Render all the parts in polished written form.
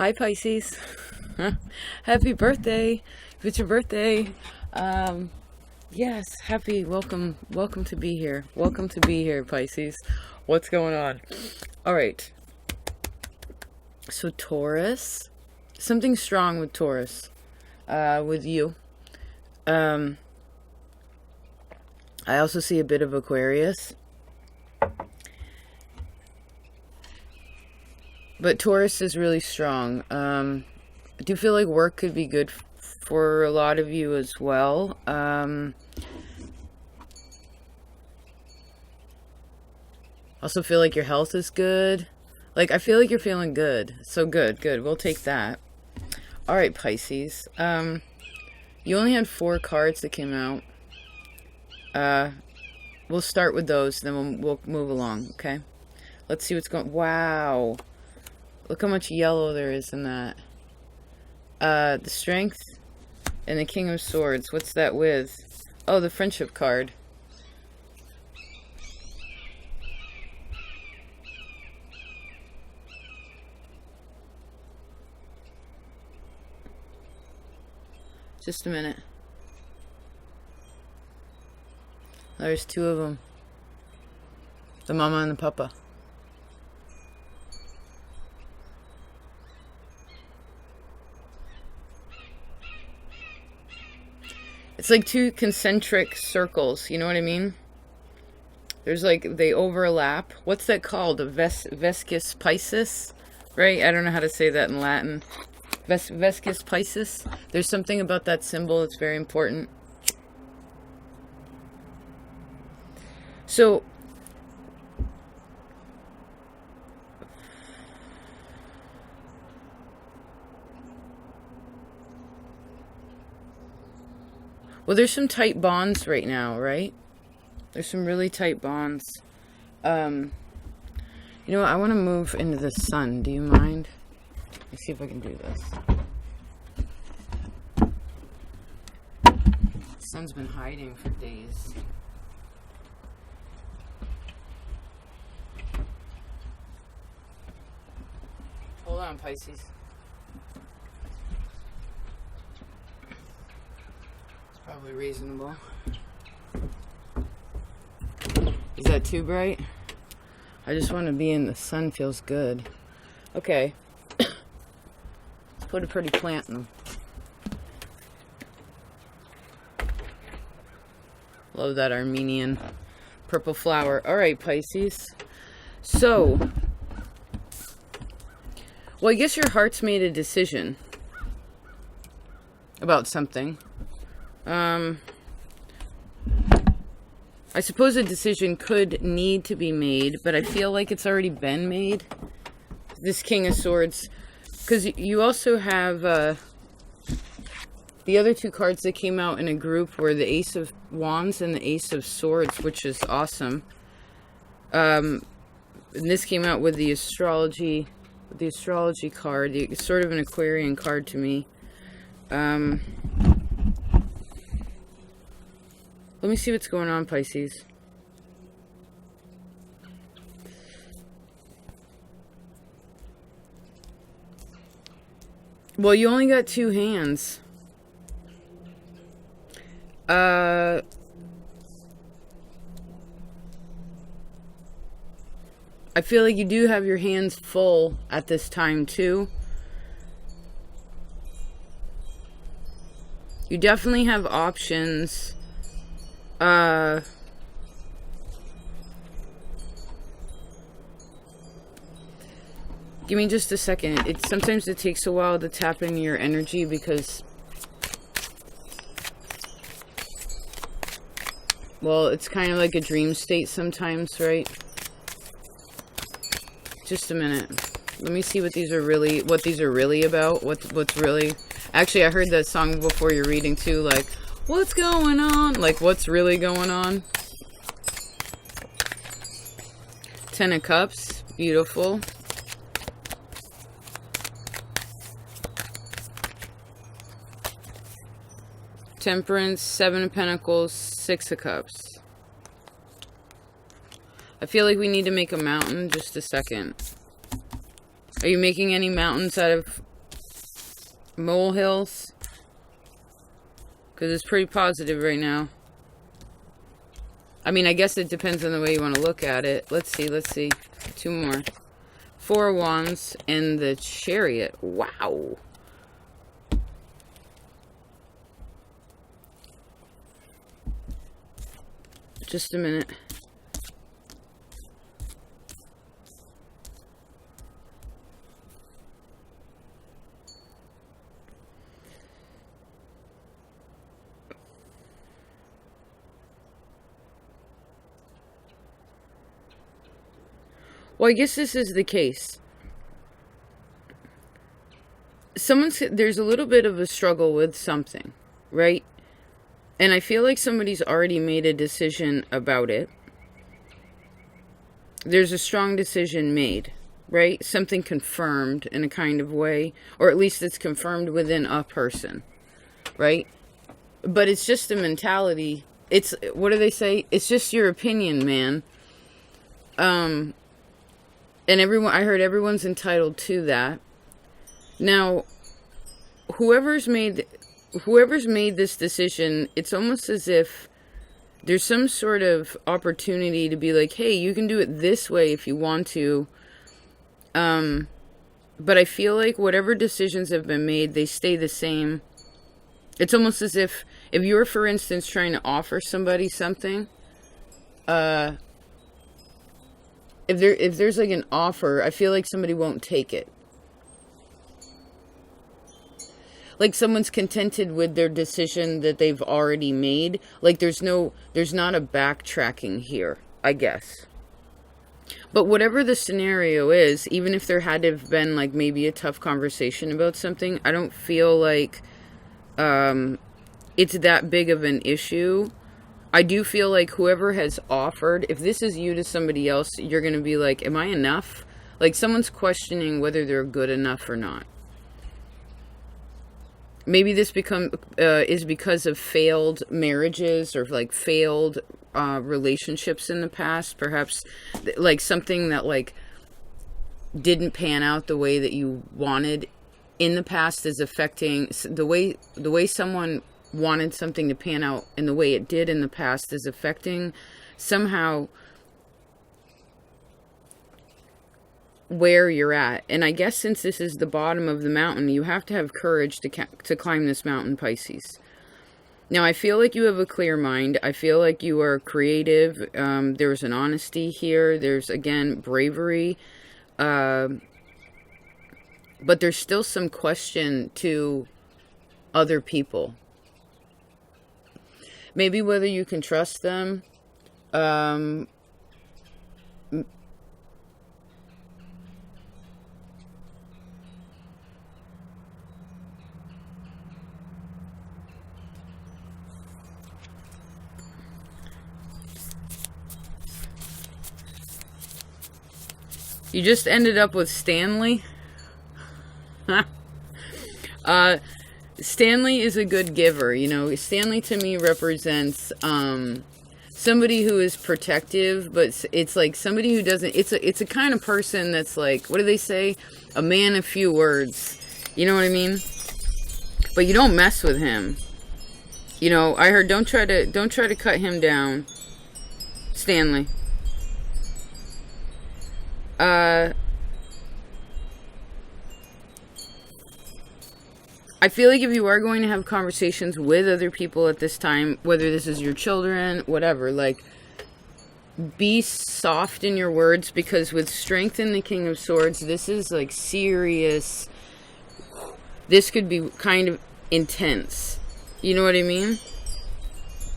Hi Pisces. Happy birthday. If it's your birthday, yes, welcome to be here. Welcome to be here, Pisces. What's going on? All right. So Taurus, something strong with Taurus, with you. I also see a bit of Aquarius. But Taurus is really strong. I do feel like work could be good for a lot of you as well. Also feel like your health is good. Like, I feel like you're feeling good. So good. We'll take that. All right, Pisces. You only had 4 cards that came out. We'll start with those, then we'll move along, okay? Let's see what's going... Wow. Look how much yellow there is in that. The Strength and the King of Swords. What's that with? Oh, the Friendship card. Just a minute. There's 2 of them. The mama and the papa. It's like 2 concentric circles, you know what I mean? There's like, they overlap. What's that called? A Vescus Pisces? Right? I don't know how to say that in Latin. Vescus Pisces? There's something about that symbol that's very important. So, well, there's some tight bonds right now, right? There's some really tight bonds. You know what? I want to move into the sun. Do you mind? Let me see if I can do this. The sun's been hiding for days. Hold on, Pisces. Probably reasonable. Is that too bright? I just want to be in the sun. Feels good. Okay. Let's put a pretty plant in them. Love that Armenian purple flower. Alright, Pisces. So, well, I guess your heart's made a decision about something. I suppose a decision could need to be made, but I feel like it's already been made. This King of Swords. Because you also have, the other 2 cards that came out in a group were the Ace of Wands and the Ace of Swords, which is awesome. And this came out with the astrology card. It's sort of an Aquarian card to me. Let me see what's going on, Pisces. Well, you only got 2 hands. I feel like you do have your hands full at this time, too. You definitely have options. Give me just a second. Sometimes it takes a while to tap into your energy because, well, it's kind of like a dream state sometimes, right? Just a minute. Let me see what these are really about. What's really... Actually, I heard that song before your reading too, like, what's going on? Like, what's really going on? 10 of Cups. Beautiful. Temperance, 7 of Pentacles, 6 of Cups. I feel like we need to make a mountain. Just a second. Are you making any mountains out of molehills, because it's pretty positive right now. I mean, I guess it depends on the way you want to look at it. Let's see. 2 more. 4 of Wands and the Chariot. Wow. Just a minute. Well, I guess this is the case. There's a little bit of a struggle with something, right? And I feel like somebody's already made a decision about it. There's a strong decision made, right? Something confirmed in a kind of way, or at least it's confirmed within a person, right? But it's just a mentality. It's, what do they say? It's just your opinion, man. And I heard everyone's entitled to that. Now, whoever's made this decision, it's almost as if there's some sort of opportunity to be like, hey, you can do it this way if you want to. But I feel like whatever decisions have been made, they stay the same. It's almost as if you're, for instance, trying to offer somebody something, if there's like an offer, I feel like somebody won't take it. Like someone's contented with their decision that they've already made. Like there's not a backtracking here, I guess. But whatever the scenario is, even if there had to have been like maybe a tough conversation about something, I don't feel like it's that big of an issue. I do feel like whoever has offered, if this is you to somebody else, you're going to be like, am I enough? Like someone's questioning whether they're good enough or not. Maybe this is because of failed marriages or like failed relationships in the past. Perhaps like something that like didn't pan out the way that you wanted in the past is affecting the way someone wanted something to pan out and the way it did in the past is affecting somehow where you're at. And I guess since this is the bottom of the mountain, you have to have courage to climb this mountain, Pisces. Now, I feel like you have a clear mind. I feel like you are creative. There's an honesty here. There's, again, bravery. But there's still some question to other people. Maybe whether you can trust them. You just ended up with Stanley. Stanley is a good giver. You know, Stanley to me represents somebody who is protective, but it's like somebody who doesn't. It's a kind of person that's like, what do they say? A man of few words. You know what I mean? But you don't mess with him. You know, I heard don't try to cut him down, Stanley. I feel like if you are going to have conversations with other people at this time, whether this is your children, whatever, like, be soft in your words, because with Strength in the King of Swords, this is like serious. This could be kind of intense. You know what I mean?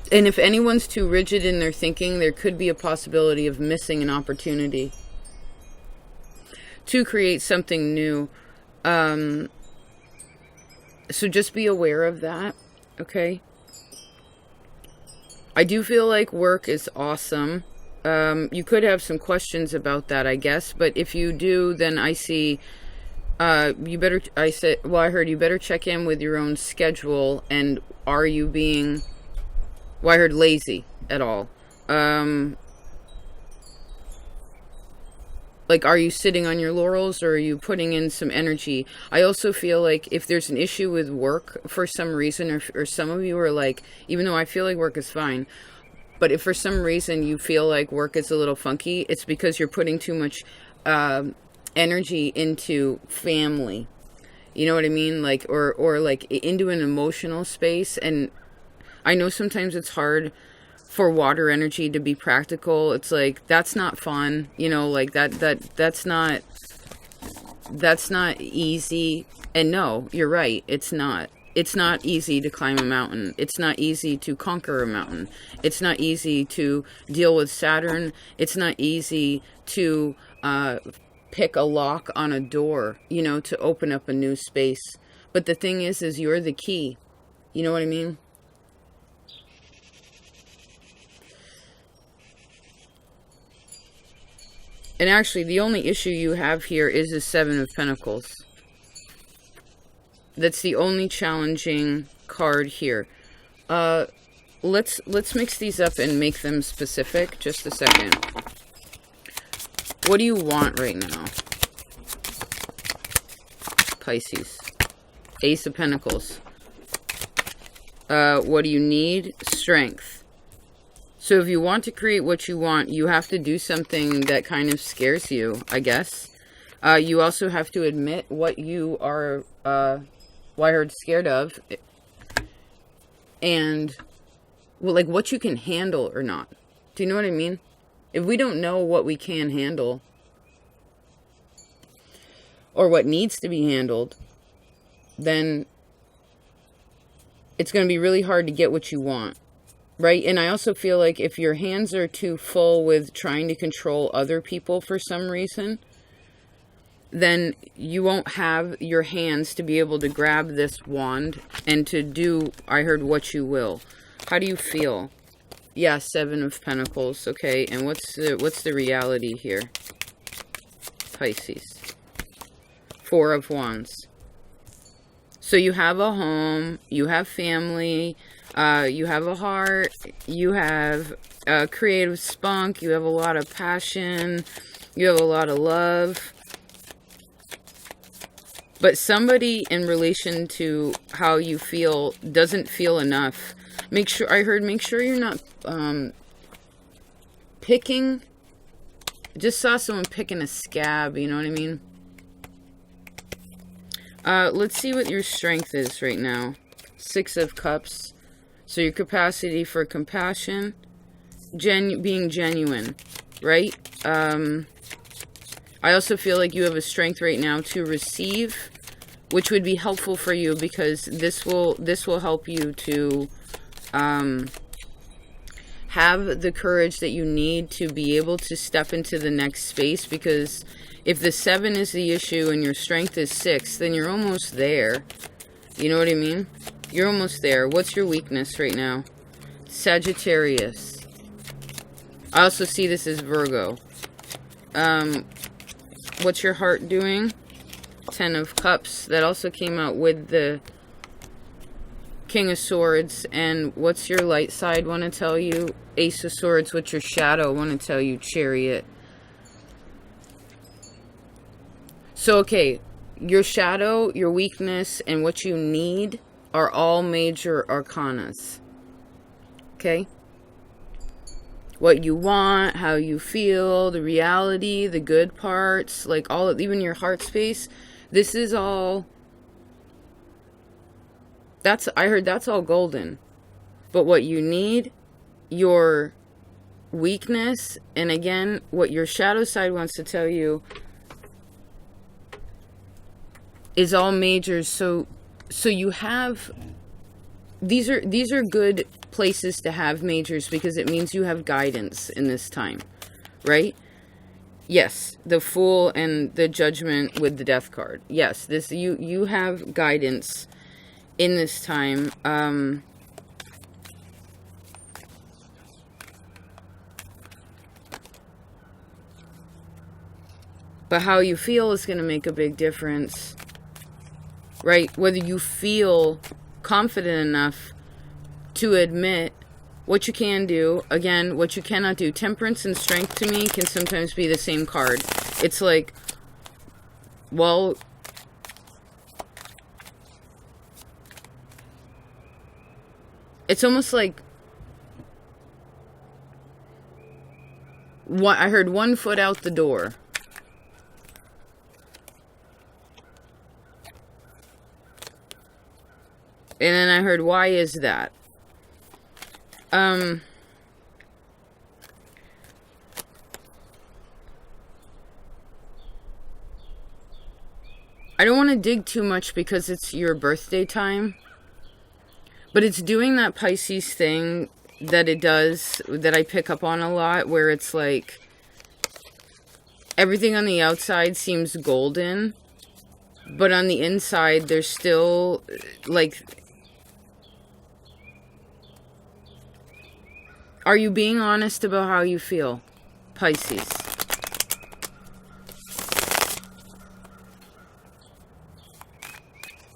And if anyone's too rigid in their thinking, there could be a possibility of missing an opportunity to create something new. So just be aware of that, okay? I do feel like work is awesome. You could have some questions about that, I guess. But if you do, then I see, I heard you better check in with your own schedule. And are you being, I heard lazy at all. Like, are you sitting on your laurels, or are you putting in some energy? I also feel like if there's an issue with work for some reason, or some of you are like, even though I feel like work is fine, but if for some reason you feel like work is a little funky, it's because you're putting too much energy into family. You know what I mean? Like, or like into an emotional space. And I know sometimes it's hard for water energy to be practical. It's like, that's not fun. You know, like that's not easy. And no, you're right. It's not. It's not easy to climb a mountain. It's not easy to conquer a mountain. It's not easy to deal with Saturn. It's not easy to pick a lock on a door, you know, to open up a new space. But the thing is you're the key. You know what I mean? And actually, the only issue you have here is the Seven of Pentacles. That's the only challenging card here. Let's mix these up and make them specific. Just a second. What do you want right now? Pisces. Ace of Pentacles. What do you need? Strength. So if you want to create what you want, you have to do something that kind of scares you, I guess. You also have to admit what you are... well, I heard scared of, and, well, like, what you can handle or not. Do you know what I mean? If we don't know what we can handle, or what needs to be handled, then it's going to be really hard to get what you want, right? And I also feel like if your hands are too full with trying to control other people for some reason, then you won't have your hands to be able to grab this wand and to do, I heard, what you will. How do you feel? Yeah, Seven of Pentacles. Okay, and what's the reality here? Pisces. Four of Wands. So you have a home, you have family, you have a heart, you have creative spunk, you have a lot of passion, you have a lot of love. But somebody in relation to how you feel doesn't feel enough. Make sure you're not picking. I just saw someone picking a scab, you know what I mean? Let's see what your strength is right now. Six of Cups. So your capacity for compassion, being genuine, right? I also feel like you have a strength right now to receive, which would be helpful for you because this will help you to have the courage that you need to be able to step into the next space. Because if the 7 is the issue and your strength is 6, then you're almost there. You know what I mean? You're almost there. What's your weakness right now? Sagittarius. I also see this as Virgo. What's your heart doing? 10 of Cups. That also came out with the King of Swords. And what's your light side want to tell you? Ace of Swords. What's your shadow want to tell you? Chariot. So, okay, your shadow, your weakness, and what you need are all major arcanas. Okay? What you want, how you feel, the reality, the good parts, like all of, even your heart space. This is all, I heard that's all golden. But what you need, your weakness, and again, what your shadow side wants to tell you is all majors. So you have, these are good places to have majors because it means you have guidance in this time, right? Yes, the Fool and the Judgment with the Death card. Yes, this you have guidance in this time. But how you feel is going to make a big difference, right? Whether you feel confident enough to admit what you can do, again, what you cannot do. Temperance and Strength to me can sometimes be the same card. It's like, well, it's almost like I heard 1 foot out the door. And then I heard, why is that? I don't want to dig too much because it's your birthday time. But it's doing that Pisces thing that it does, that I pick up on a lot, where it's like everything on the outside seems golden, but on the inside there's still like, are you being honest about how you feel, Pisces?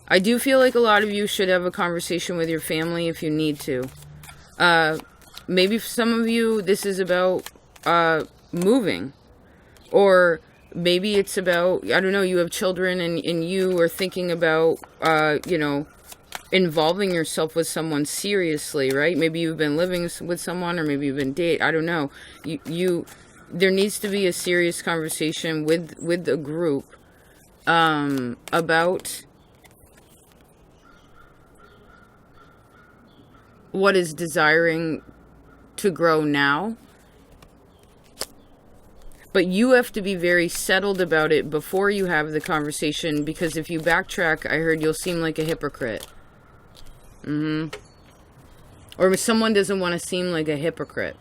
I do feel like a lot of you should have a conversation with your family if you need to. Maybe for some of you, this is about moving. Or maybe it's about, I don't know, you have children and you are thinking about, you know, involving yourself with someone seriously, right? Maybe you've been living with someone, or maybe you've been dating. I don't know. There needs to be a serious conversation with the group about what is desiring to grow now. But you have to be very settled about it before you have the conversation, because if you backtrack, I heard you'll seem like a hypocrite. Or someone doesn't want to seem like a hypocrite.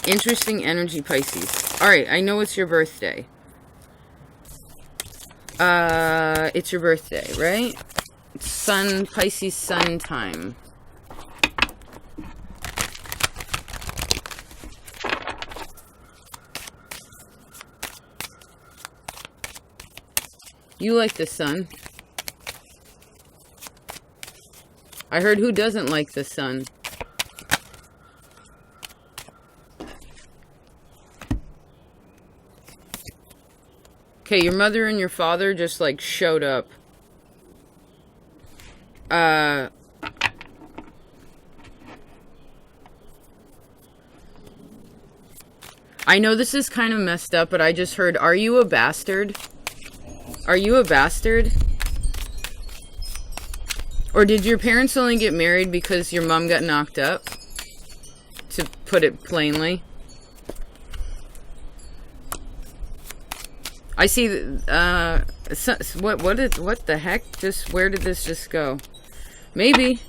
Interesting energy, Pisces. Alright, I know it's your birthday. It's your birthday, right? It's sun, Pisces sun time. You like the sun. I heard, who doesn't like the sun? Okay, your mother and your father just like showed up. I know this is kind of messed up, but I just heard, are you a bastard? Are you a bastard? Or did your parents only get married because your mom got knocked up? To put it plainly. I see, what the heck? Just, where did this just go? Maybe.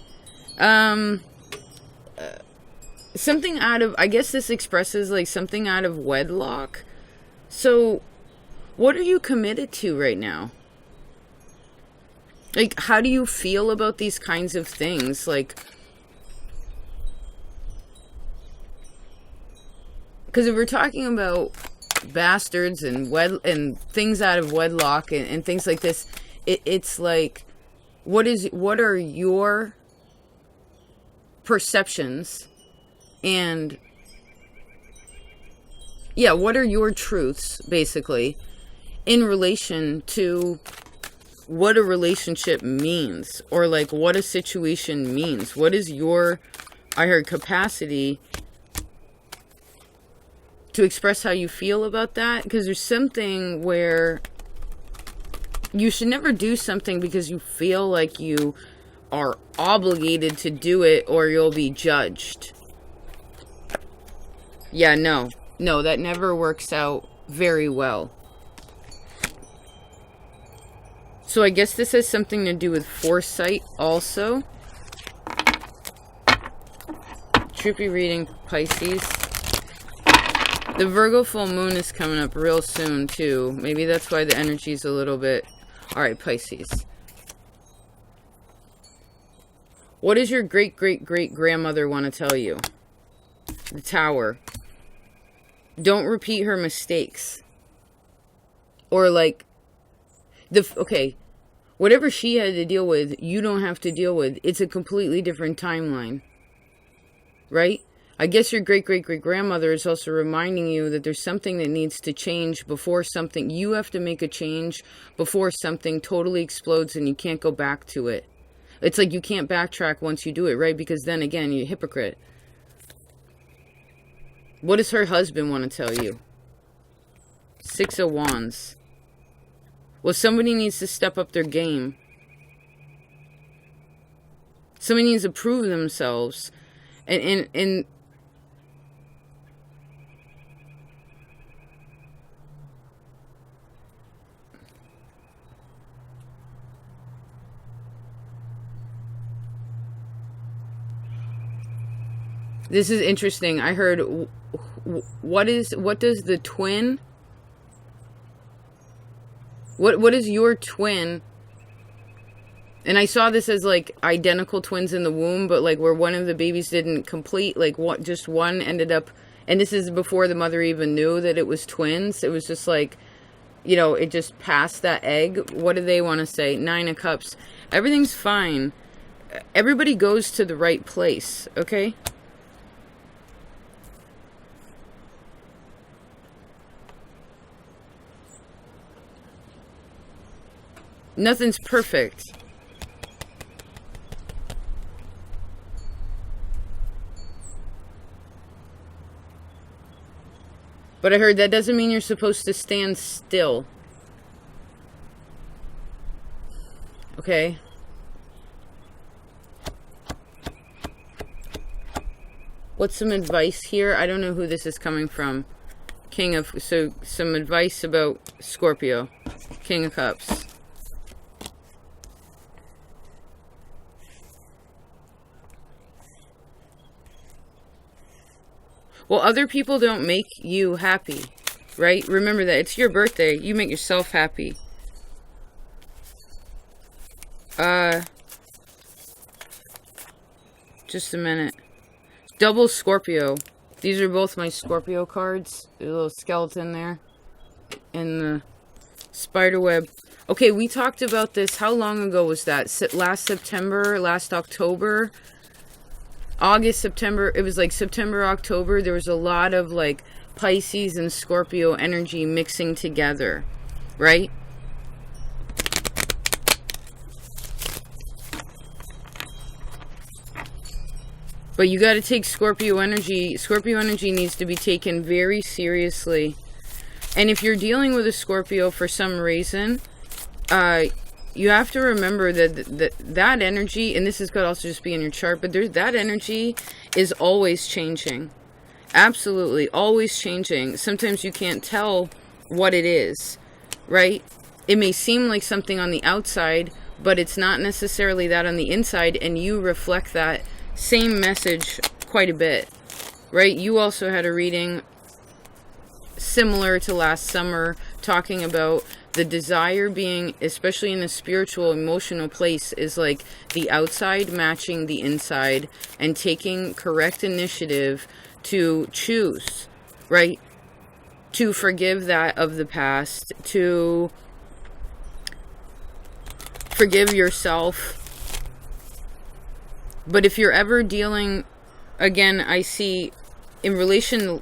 Something out of, I guess this expresses like something out of wedlock. So, what are you committed to right now? Like, how do you feel about these kinds of things? Like, because if we're talking about bastards and things out of wedlock and things like this, it's like, what are your perceptions, and yeah, what are your truths basically in relation to what a relationship means, or like what a situation means? What is your, I heard, capacity to express how you feel about that? Because there's something where you should never do something because you feel like you are obligated to do it or you'll be judged. Yeah, no, that never works out very well. So I guess this has something to do with foresight also. Trippy reading, Pisces. The Virgo full moon is coming up real soon too. Maybe that's why the energy's a little bit... Alright, Pisces. What does your great-great-great-grandmother want to tell you? The Tower. Don't repeat her mistakes. Or like... Okay, whatever she had to deal with, you don't have to deal with. It's a completely different timeline. Right? I guess your great-great-great-grandmother is also reminding you that there's something that needs to change before something, you have to make a change before something totally explodes and you can't go back to it. It's like you can't backtrack once you do it, right? Because then again, you're a hypocrite. What does her husband want to tell you? Six of Wands. Well, somebody needs to step up their game. Somebody needs to prove themselves. And this is interesting. I heard, what does the twin, what is your twin? And I saw this as like identical twins in the womb, but like where one of the babies didn't complete, like what, just one ended up, and this is before the mother even knew that it was twins. It was just like, you know, it just passed that egg. What do they want to say? Nine of Cups. Everything's fine. Everybody goes to the right place, okay? Nothing's perfect. But I heard that doesn't mean you're supposed to stand still. Okay? What's some advice here? I don't know who this is coming from. So some advice about Scorpio. King of Cups. Well, other people don't make you happy, right? Remember that. It's your birthday. You make yourself happy. Just a minute. Double Scorpio. These are both my Scorpio cards. There's a little skeleton there. And the spider web. Okay, we talked about this. How long ago was that? Last September? Last October? August, September, it was like September, October, there was a lot of like Pisces and Scorpio energy mixing together, right? But you got to take Scorpio energy. Scorpio energy needs to be taken very seriously. And if you're dealing with a Scorpio for some reason, you have to remember that energy, and this could also just be in your chart, but that energy is always changing. Absolutely, always changing. Sometimes you can't tell what it is, right? It may seem like something on the outside, but it's not necessarily that on the inside, and you reflect that same message quite a bit, right? You also had a reading similar to last summer, talking about the desire being, especially in a spiritual, emotional place, is like the outside matching the inside and taking correct initiative to choose, right? To forgive that of the past, to forgive yourself. But if you're ever dealing, again, I see in relation,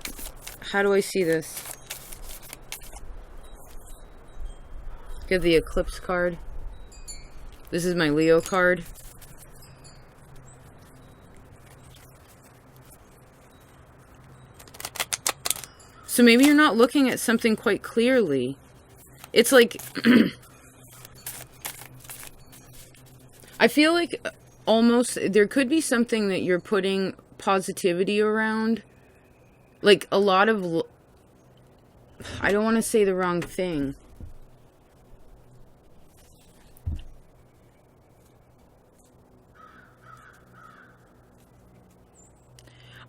how do I see this? Get the Eclipse card. This is my Leo card. So maybe you're not looking at something quite clearly. It's like I feel like almost there could be something that you're putting positivity around. Like a lot of, I don't want to say the wrong thing.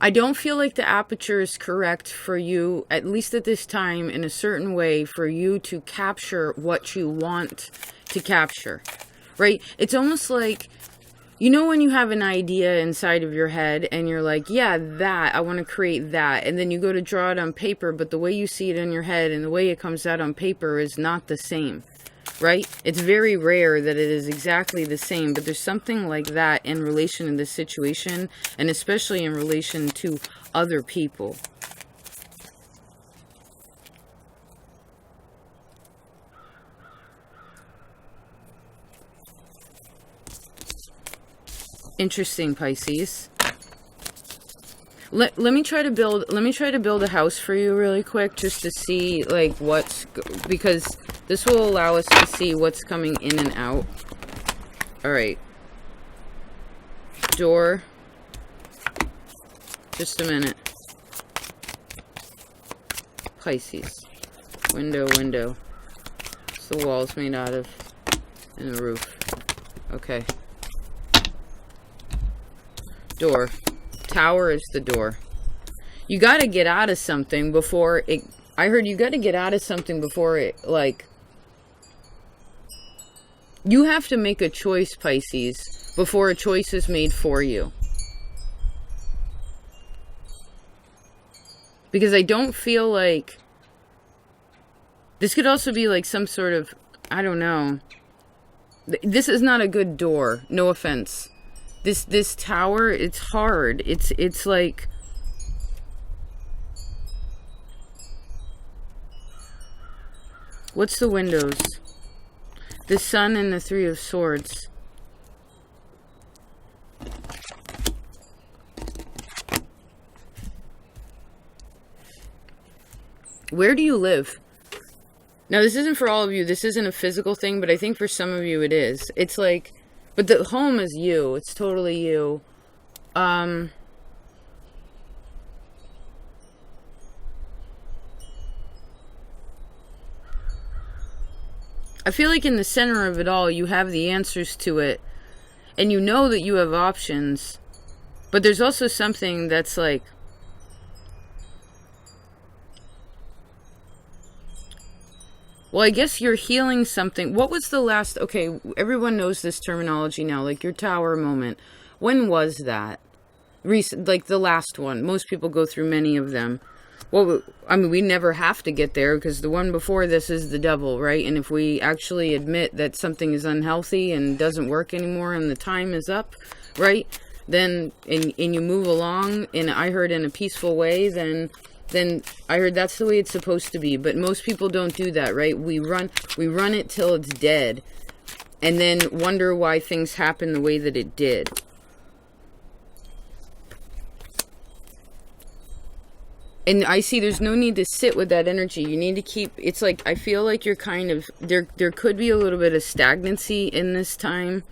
I don't feel like the aperture is correct for you, at least at this time, in a certain way, for you to capture what you want to capture, right? It's almost like, you know, when you have an idea inside of your head and you're like, yeah, that, I want to create that. And then you go to draw it on paper, but the way you see it in your head and the way it comes out on paper is not the same, right? It's very rare that it is exactly the same, but there's something like that in relation to this situation, and especially in relation to other people. Interesting, Pisces. Let me try to build a house for you really quick, just to see like because this will allow us to see what's coming in and out. All right. Door. Just a minute. Pisces. Window. What's the walls made out of? And the roof. Okay. Door. Tower is the door. You got to get out of something before it... I heard you got to get out of something before it, like... You have to make a choice, Pisces, before a choice is made for you. Because I don't feel like... This could also be like some sort of... I don't know. This is not a good door. No offense. This tower, it's hard. It's like... What's the windows? The Sun and the Three of Swords. Where do you live? Now, this isn't for all of you. This isn't a physical thing, but I think for some of you it is. It's like... But the home is you. It's totally you. I feel like in the center of it all, you have the answers to it. And you know that you have options. But there's also something that's like... Well, I guess you're healing something. What was the last... Okay, everyone knows this terminology now. Like your tower moment. When was that? Recent, like the last one. Most people go through many of them. Well, I mean, we never have to get there because the one before this is the devil, right? And if we actually admit that something is unhealthy and doesn't work anymore and the time is up, right? Then, and you move along, and I heard in a peaceful way, then I heard that's the way it's supposed to be. But most people don't do that, right? We run it till it's dead, and then wonder why things happen the way that it did. And I see there's no need to sit with that energy. You need to keep, it's like, I feel like you're kind of, there could be a little bit of stagnancy in this time.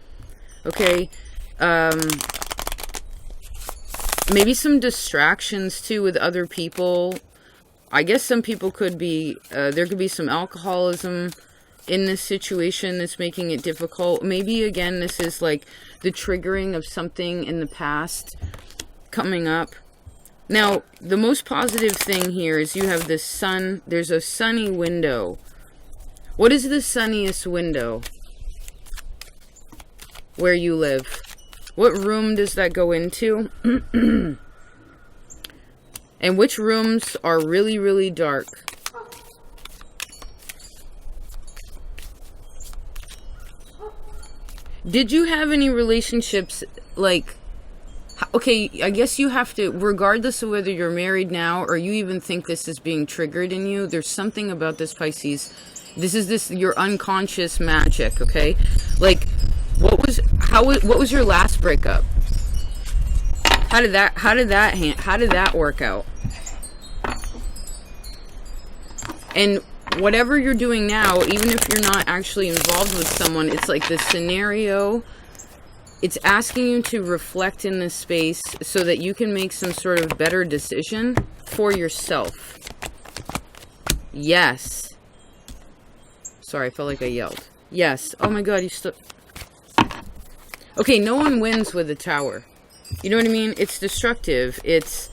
Okay. Maybe some distractions too with other people. I guess some people could be, there could be some alcoholism in this situation that's making it difficult. Maybe again, this is like the triggering of something in the past coming up. Now, the most positive thing here is you have the sun. There's a sunny window. What is the sunniest window where you live? What room does that go into? And which rooms are really, really dark? Did you have any relationships like... Okay, I guess you have to, regardless of whether you're married now or you even think this is being triggered in you, there's something about this, Pisces. This is your unconscious magic, okay? Like, what was your last breakup? How did that work out? And whatever you're doing now, even if you're not actually involved with someone, it's like this scenario. It's asking you to reflect in this space so that you can make some sort of better decision for yourself. Yes. Sorry, I felt like I yelled. Yes. Oh my God, you still... Okay, no one wins with a tower. You know what I mean? It's destructive. It's...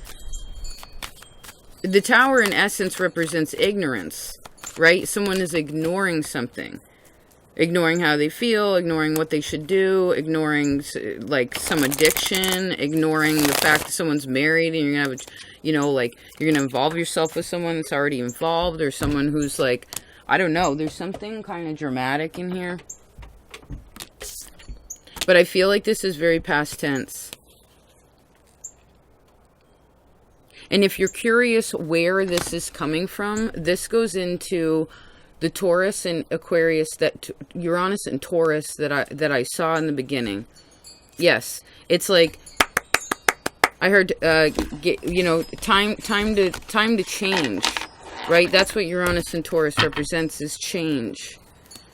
The tower, in essence, represents ignorance, right? Someone is ignoring something. Ignoring how they feel, ignoring what they should do, ignoring, like, some addiction, ignoring the fact that someone's married and you're going to have, you're going to involve yourself with someone that's already involved, or someone who's, like, I don't know. There's something kind of dramatic in here. But I feel like this is very past tense. And if you're curious where this is coming from, this goes into the Taurus and Aquarius, that Uranus and Taurus that I saw in the beginning. Yes, it's like I heard, you know, time to change, right? That's what Uranus and Taurus represents, is change.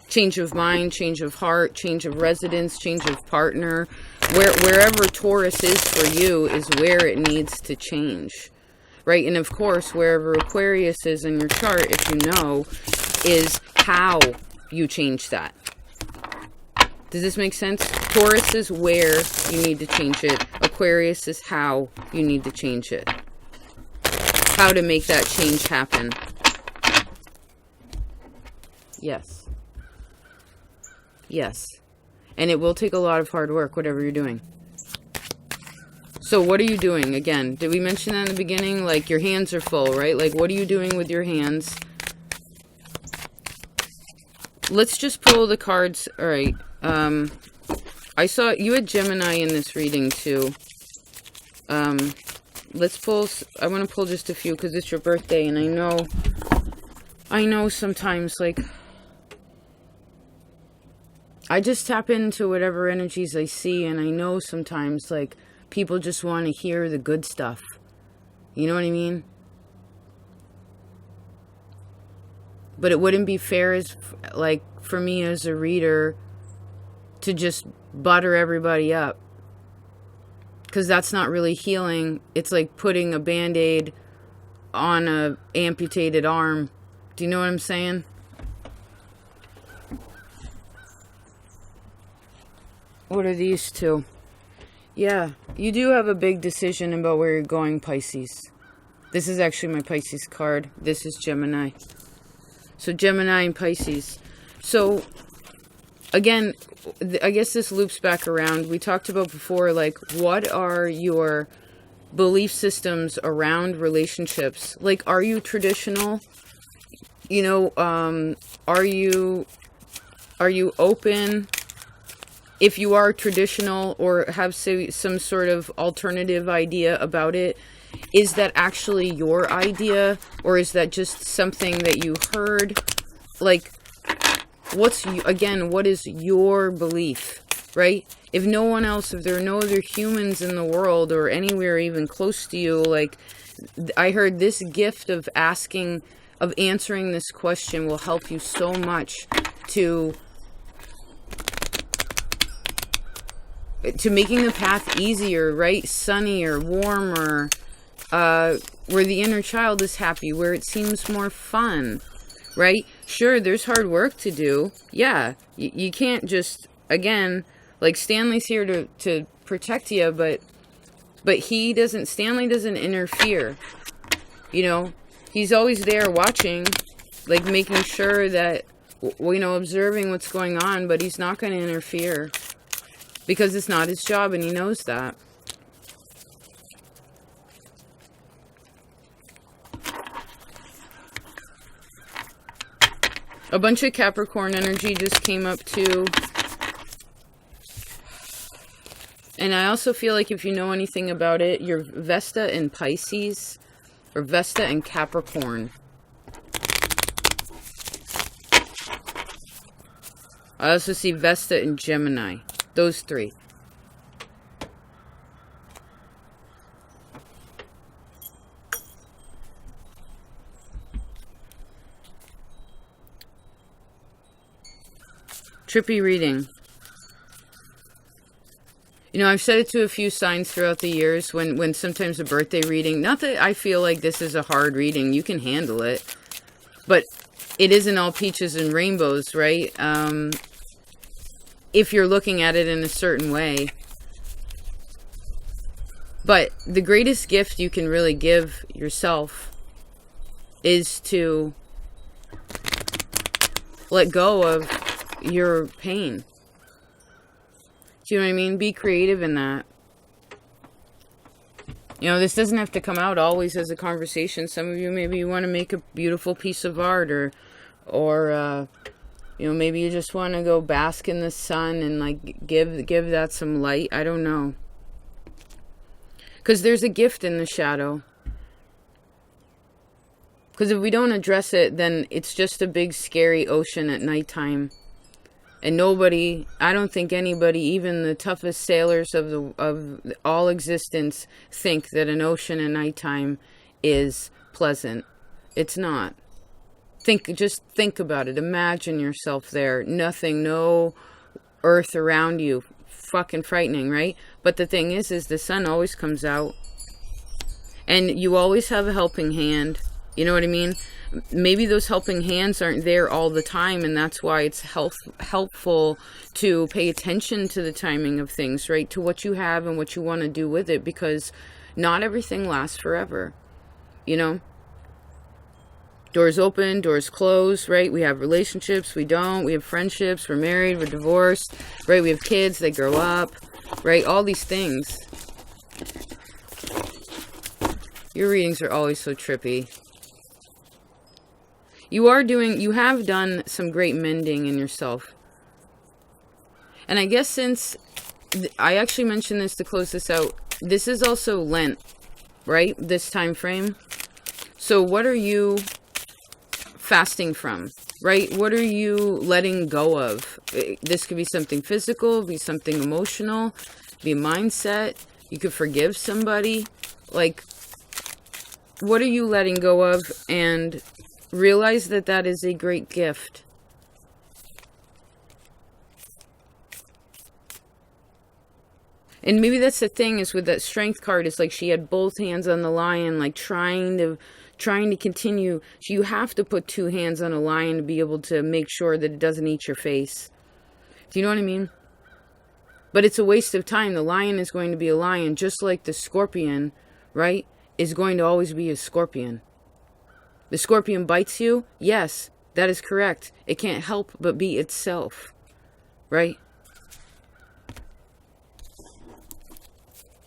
Change of mind, change of heart, change of residence, change of partner. Wherever Taurus is for you is where it needs to change, right? And of course, wherever Aquarius is in your chart, if you know, is how you change that. Does this make sense? Taurus is where you need to change it. Aquarius is how you need to change it. How to make that change happen. Yes. Yes. And it will take a lot of hard work, whatever you're doing. So what are you doing? Again, did we mention that in the beginning? Like, your hands are full, right? Like, what are you doing with your hands? Let's just pull the cards. All right. I saw you had Gemini in this reading too. Let's pull. I want to pull just a few because it's your birthday, and I know sometimes, like, I just tap into whatever energies I see, and I know sometimes, like, people just want to hear the good stuff. You know what I mean? But it wouldn't be fair, as like, for me as a reader, to just butter everybody up, because that's not really healing. It's like putting a band-aid on a amputated arm. Do you know what I'm saying? What are these two? Yeah, you do have a big decision about where you're going, Pisces. This is actually my Pisces card. This is Gemini. So Gemini and Pisces. So again, I guess this loops back around. We talked about before, like, what are your belief systems around relationships? Like, are you traditional? You know, are you open? If you are traditional or have, say, some sort of alternative idea about it, is that actually your idea, or is that just something that you heard? Like, what is your belief, right? If no one else, if there are no other humans in the world or anywhere even close to you, like, I heard this gift of answering this question will help you so much to making the path easier, right? Sunnier, warmer, where the inner child is happy, where it seems more fun, right? Sure, there's hard work to do. Yeah, you can't just, again, like, Stanley's here to protect you, but Stanley doesn't interfere, you know? He's always there watching, like, making sure that, you know, observing what's going on, but he's not going to interfere. Because it's not his job, and he knows that. A bunch of Capricorn energy just came up too. And I also feel like, if you know anything about it, you're Vesta and Pisces, or Vesta and Capricorn. I also see Vesta and Gemini. Those three. Trippy reading. You know, I've said it to a few signs throughout the years when sometimes a birthday reading, not that I feel like this is a hard reading, you can handle it, but it isn't all peaches and rainbows, right? If you're looking at it in a certain way. But the greatest gift you can really give yourself is to let go of your pain. Do you know what I mean? Be creative in that. You know, this doesn't have to come out always as a conversation. Some of you, maybe you want to make a beautiful piece of art, or Or, you know, maybe you just want to go bask in the sun and like give that some light. I don't know. Because there's a gift in the shadow. Because if we don't address it, then it's just a big scary ocean at nighttime. And nobody, I don't think anybody, even the toughest sailors of all existence, think that an ocean at nighttime is pleasant. It's not. Just think about it. Imagine yourself there. Nothing, no earth around you. Fucking frightening, right? But the thing is the sun always comes out. And you always have a helping hand. You know what I mean? Maybe those helping hands aren't there all the time, and that's why it's helpful to pay attention to the timing of things, right? To what you have and what you want to do with it, because not everything lasts forever, you know? Doors open, doors close, right? We have relationships, we don't. We have friendships, we're married, we're divorced, right? We have kids, they grow up, right? All these things. Your readings are always so trippy. You have done some great mending in yourself. And I guess since, I actually mentioned this to close this out, this is also Lent, right? This time frame. So what are you fasting from, right? What are you letting go of? This could be something physical, be something emotional, be a mindset. You could forgive somebody. Like, what are you letting go of? And realize that that is a great gift. And maybe that's the thing, is with that strength card, it's like she had both hands on the lion, like trying to continue. So you have to put two hands on a lion to be able to make sure that it doesn't eat your face. Do you know what I mean? But it's a waste of time. The lion is going to be a lion, just like the scorpion, right, is going to always be a scorpion. The scorpion bites you? Yes, that is correct. It can't help but be itself, right?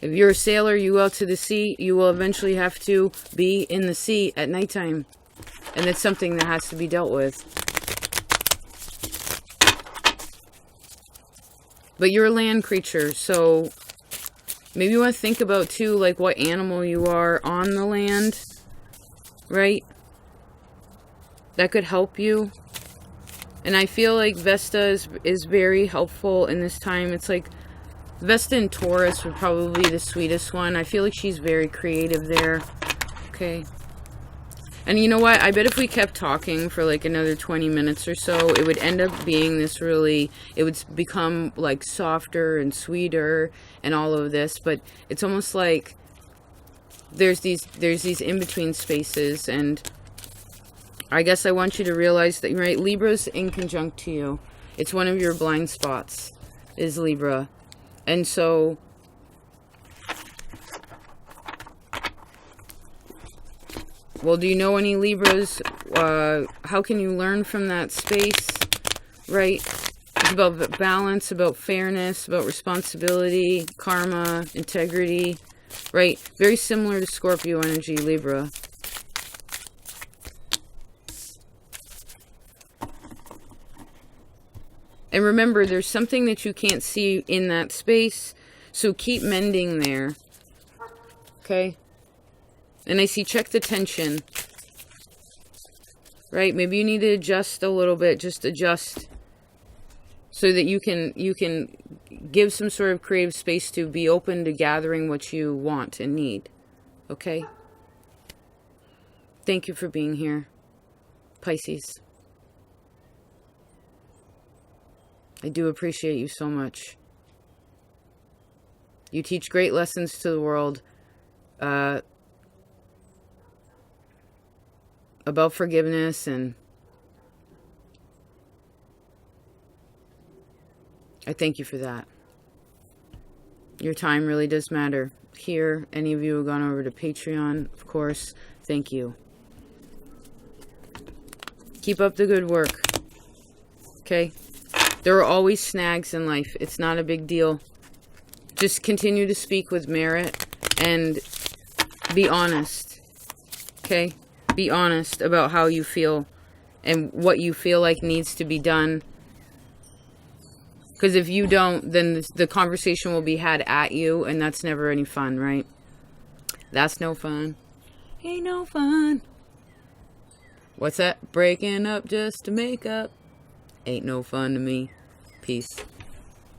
If you're a sailor, you go out to the sea, you will eventually have to be in the sea at nighttime. And it's something that has to be dealt with. But you're a land creature, so maybe you want to think about, too, like what animal you are on the land, right? That could help you. And I feel like Vesta is very helpful in this time. It's like Vesta and Taurus would probably be the sweetest one. I feel like she's very creative there. Okay. And you know what? I bet if we kept talking for like another 20 minutes or so, it would end up being this really, it would become like softer and sweeter and all of this. But it's almost like there's these in-between spaces. And I guess I want you to realize that, right, Libra's in conjunct to you. It's one of your blind spots, is Libra. And so, well, do you know any Libras? How can you learn from that space, right? It's about balance, about fairness, about responsibility, karma, integrity, right? Very similar to Scorpio energy, Libra. And remember, there's something that you can't see in that space, so keep mending there, okay? And I see, check the tension, right? Maybe you need to adjust a little bit, just adjust, so that you can give some sort of creative space to be open to gathering what you want and need, okay? Thank you for being here, Pisces. I do appreciate you so much. You teach great lessons to the world about forgiveness, and I thank you for that. Your time really does matter. Here, any of you who have gone over to Patreon, of course, thank you. Keep up the good work. Okay? There are always snags in life. It's not a big deal. Just continue to speak with merit and be honest. Okay? Be honest about how you feel and what you feel like needs to be done. Because if you don't, then the conversation will be had at you, and that's never any fun, right? That's no fun. Ain't no fun. What's that? Breaking up just to make up. Ain't no fun to me. Peace.